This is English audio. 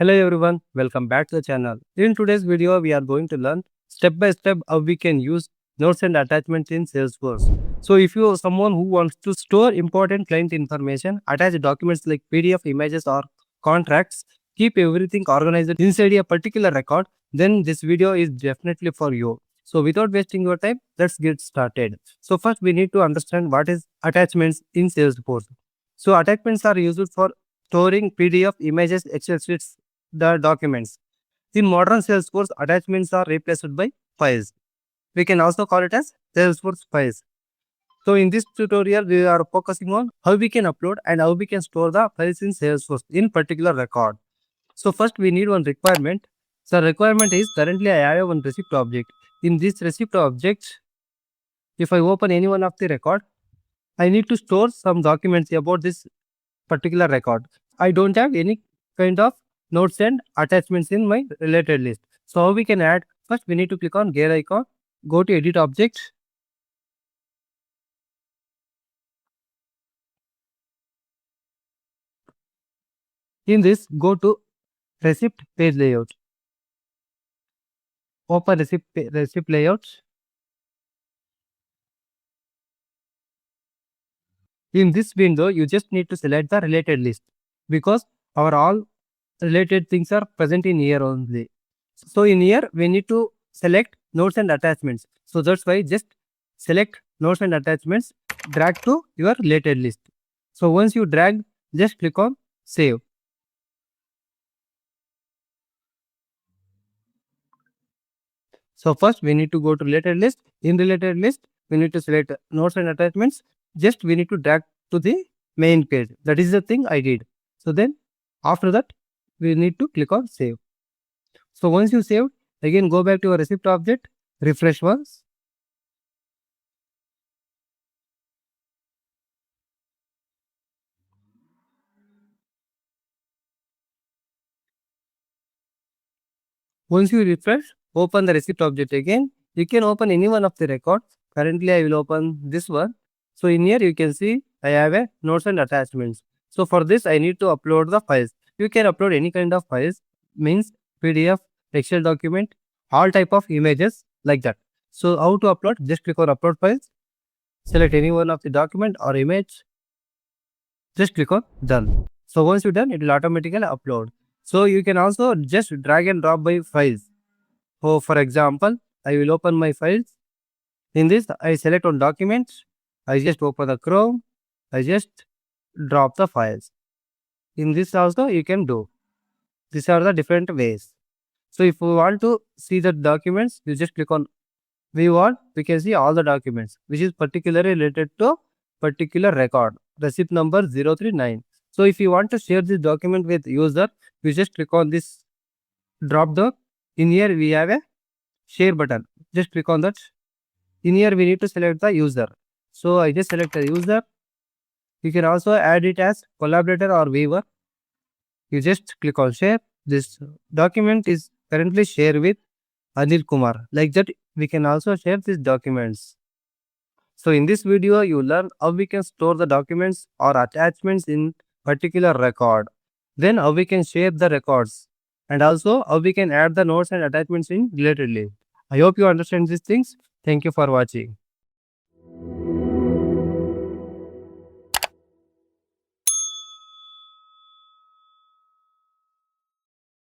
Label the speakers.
Speaker 1: Hello everyone, welcome back to the channel. In today's video, we are going to learn step by step how we can use notes and attachments in Salesforce. So if you are someone who wants to store important client information, attach documents like PDF, images or contracts, keep everything organized inside a particular record, then this video is definitely for you. So without wasting your time, let's get started. So first we need to understand what is attachments in Salesforce. So attachments are used for storing PDF, images, Excel sheets, the documents. In modern Salesforce, attachments are replaced by files. We can also call it as Salesforce files. So in this tutorial, we are focusing on how we can upload and how we can store the files in Salesforce in particular record. So first we need one requirement. So requirement is currently I have one receipt object. In this receipt object, if I open any one of the record, I need to store some documents about this particular record. I don't have any kind of notes and attachments in my related list. So how we can add? First we need to click on gear icon, go to edit object. In this, go to receipt page layout. Open receipt layout. In this window, you just need to select the related list because our all related things are present in here only. So in here, we need to select notes and attachments. So that's why just select notes and attachments, drag to your related list. So once you drag, just click on save. So first we need to go to related list. In related list, we need to select notes and attachments. Just we need to drag to the main page. That is the thing I did. So then after that, we need to click on save. So once you saved, again go back to your receipt object, refresh once. Once you refresh, open the receipt object again. You can open any one of the records. Currently, I will open this one. So in here, you can see I have a notes and attachments. So for this, I need to upload the files. You can upload any kind of files, means PDF, Excel document, all type of images like that. So how to upload? Just click on upload files. Select any one of the document or image. Just click on done. So once you're done, it will automatically upload. So you can also just drag and drop by files. So for example, I will open my files. In this, I select on documents. I just open the Chrome. I just drop the files. In this also you can do. These are the different ways. So if we want to see the documents, you just click on view all. We can see all the documents which is particularly related to particular record. Receipt number 039. So if you want to share this document with user, you just click on this drop down. In here we have a share button. Just click on that. In here we need to select the user. So I just select the user. You can also add it as collaborator or viewer. You just click on share. This document is currently shared with Anil Kumar. Like that, we can also share these documents. So in this video, you learn how we can store the documents or attachments in particular record. Then how we can share the records. And also how we can add the notes and attachments in related list. I hope you understand these things. Thank you for watching.